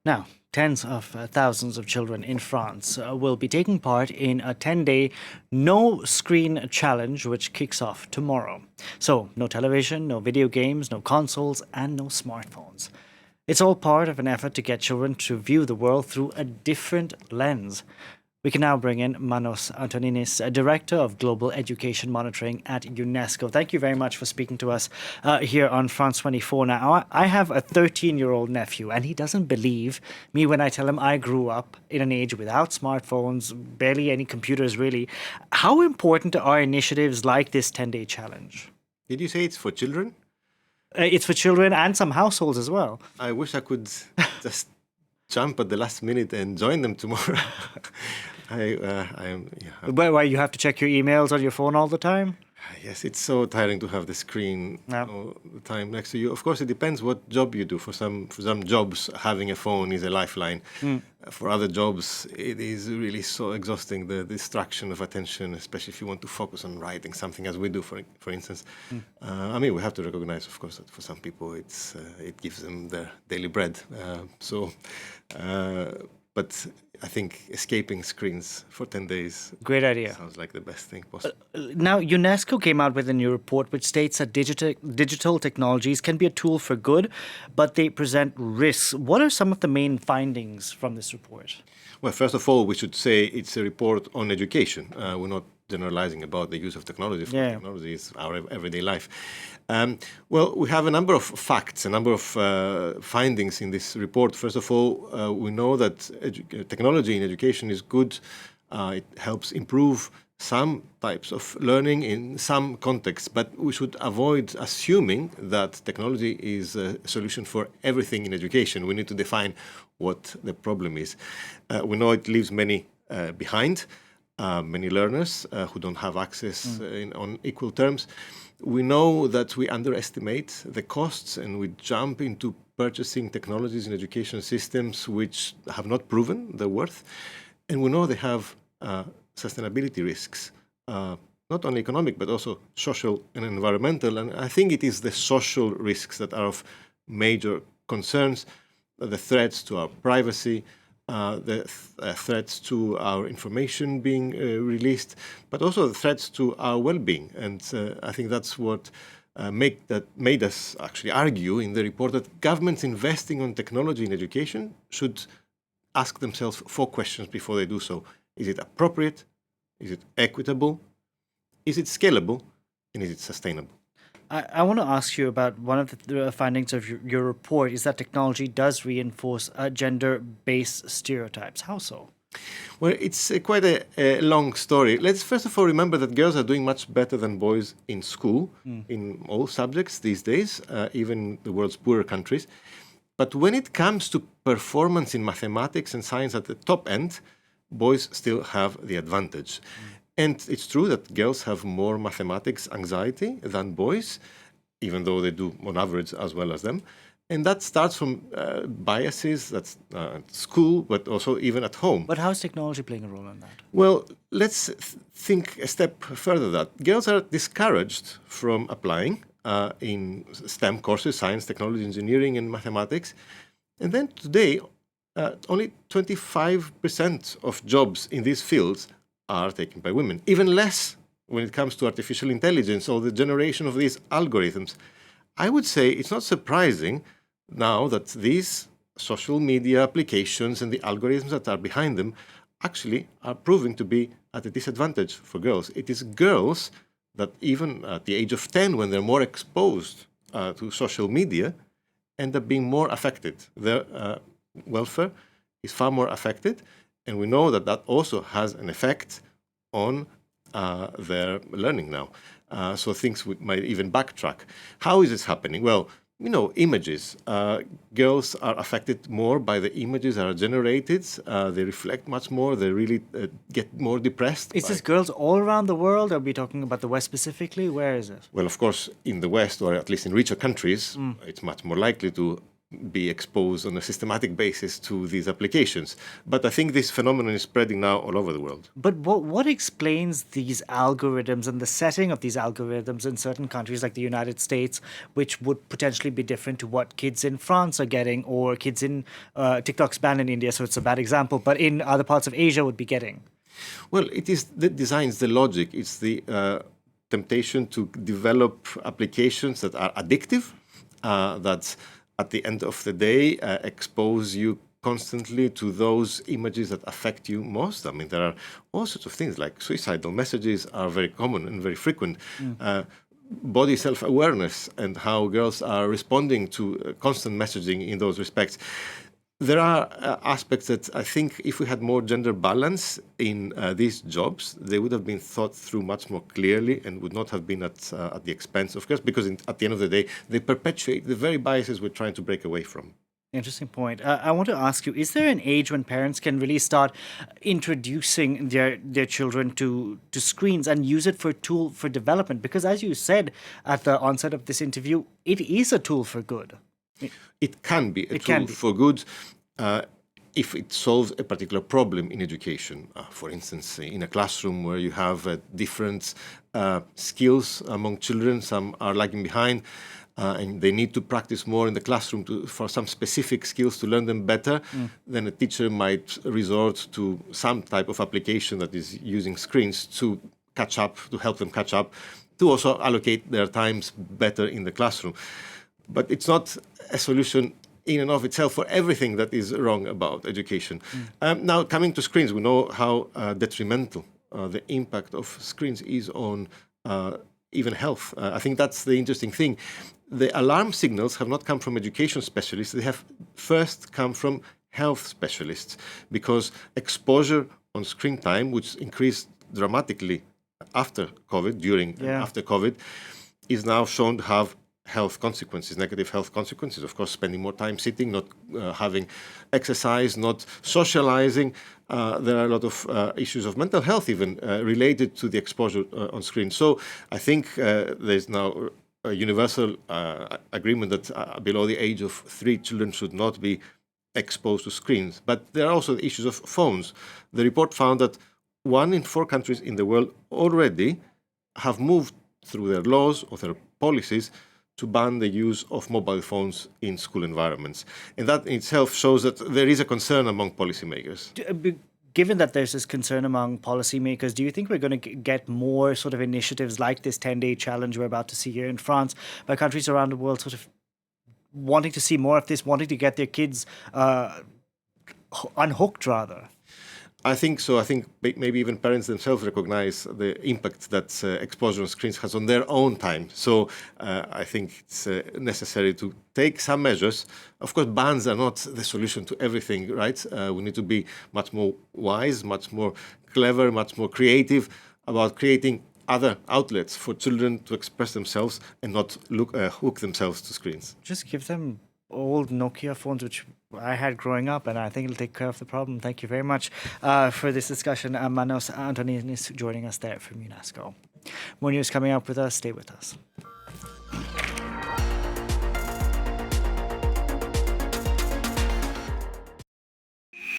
Now, tens of thousands of children in France will be taking part in a 10-day no screen challenge, which kicks off tomorrow. So, no television, no video games, no consoles, and no smartphones. It's all part of an effort to get children to view the world through a different lens. We can now bring in Manos Antoninis, Director of Global Education Monitoring at UNESCO. Thank you very much for speaking to us here on France 24. Now, I have a 13-year-old nephew, and he doesn't believe me when I tell him I grew up in an age without smartphones, barely any computers, really. How important are initiatives like this 10-day challenge? Did you say it's for children? It's for children and some households as well. I wish I could just jump at the last minute and join them tomorrow. Why you have to check your emails on your phone all the time? Yes, it's so tiring to have the screen all the time next to you. Of course, it depends what job you do. For some jobs, having a phone is a lifeline. For other jobs, it is really so exhausting, the distraction of attention, especially if you want to focus on writing something, as we do, for instance. We have to recognize, of course, that for some people it gives them their daily bread. But I think escaping screens for 10 days Great idea. Sounds like the best thing possible. Now, UNESCO came out with a new report which states that digital technologies can be a tool for good, but they present risks. What are some of the main findings from this report? Well, first of all, we should say it's a report on education. We're not generalizing about the use of technology. Technology is our everyday life. We have a number of facts, a number of findings in this report. First of all, we know that technology in education is good. It helps improve some types of learning in some contexts, but we should avoid assuming that technology is a solution for everything in education. We need to define what the problem is. We know it leaves many behind. Many learners who don't have access on equal terms. We know that we underestimate the costs and we jump into purchasing technologies in education systems which have not proven their worth. And we know they have sustainability risks, not only economic, but also social and environmental. And I think it is the social risks that are of major concerns, the threats to our privacy, the threats to our information being released, but also the threats to our well-being. And I think that's what made us actually argue in the report that governments investing on technology in education should ask themselves 4 questions before they do so. Is it appropriate? Is it equitable? Is it scalable? And is it sustainable? I want to ask you about one of the findings of your report is that technology does reinforce gender-based stereotypes. How so? Well, it's quite a long story. Let's first of all remember that girls are doing much better than boys in school, in all subjects these days, even the world's poorer countries. But when it comes to performance in mathematics and science at the top end, boys still have the advantage. And it's true that girls have more mathematics anxiety than boys, even though they do on average as well as them. And that starts from biases that's at school, but also even at home. But how is technology playing a role in that? Well, let's think a step further that girls are discouraged from applying in STEM courses, science, technology, engineering, and mathematics. And then today, only 25% of jobs in these fields are taken by women. Even less when it comes to artificial intelligence or the generation of these algorithms. I would say it's not surprising now that these social media applications and the algorithms that are behind them actually are proving to be at a disadvantage for girls. It is girls that even at the age of 10, when they're more exposed to social media, end up being more affected. Their welfare is far more affected. And we know that that also has an effect on their learning now. So things might even backtrack. How is this happening? Well, images. Girls are affected more by the images that are generated. They reflect much more. They really get more depressed. Is this girls all around the world? Are we talking about the West specifically? Where is it? Well, of course, in the West, or at least in richer countries, it's much more likely to be exposed on a systematic basis to these applications. But I think this phenomenon is spreading now all over the world. But what explains these algorithms and the setting of these algorithms in certain countries like the United States, which would potentially be different to what kids in France are getting, or kids in TikTok's banned in India, so it's a bad example, but in other parts of Asia would be getting? Well, it is the designs, the logic. It's the temptation to develop applications that are addictive, that at the end of the day expose you constantly to those images that affect you most. I mean, there are all sorts of things like suicidal messages are very common and very frequent. Body self-awareness and how girls are responding to constant messaging in those respects. There are aspects that I think if we had more gender balance in these jobs, they would have been thought through much more clearly and would not have been at the expense of girls, because at the end of the day, they perpetuate the very biases we're trying to break away from. Interesting point. I want to ask you, is there an age when parents can really start introducing their children to screens and use it for a tool for development? Because as you said at the onset of this interview, it is a tool for good. It can be a tool for good if it solves a particular problem in education. For instance, in a classroom where you have different skills among children, some are lagging behind, and they need to practice more in the classroom for some specific skills to learn them better, then a teacher might resort to some type of application that is using screens to catch up, to help them catch up, to also allocate their times better in the classroom. But it's not a solution in and of itself for everything that is wrong about education. Now, coming to screens, we know how detrimental the impact of screens is on even health. I think that's the interesting thing. The alarm signals have not come from education specialists. They have first come from health specialists, because exposure on screen time, which increased dramatically after COVID, during and after COVID, is now shown to have health consequences, negative health consequences. Of course, spending more time sitting, not having exercise, not socializing. There are a lot of issues of mental health even related to the exposure on screen. So I think there's now a universal agreement that below the age of 3, children should not be exposed to screens. But there are also the issues of phones. The report found that 1 in 4 countries in the world already have moved through their laws or their policies to ban the use of mobile phones in school environments. And that in itself shows that there is a concern among policymakers. Given that there's this concern among policymakers, do you think we're going to get more sort of initiatives like this 10-day challenge we're about to see here in France by countries around the world sort of wanting to see more of this, wanting to get their kids unhooked rather? I think so. I think maybe even parents themselves recognize the impact that exposure on screens has on their own time. So I think it's necessary to take some measures. Of course, bans are not the solution to everything, right? We need to be much more wise, much more clever, much more creative about creating other outlets for children to express themselves and not hook themselves to screens. Just give them old Nokia phones, which I had growing up, and I think it'll take care of the problem. Thank you very much for this discussion. Manos Antoninis joining us there from UNESCO. More news coming up with us. Stay with us.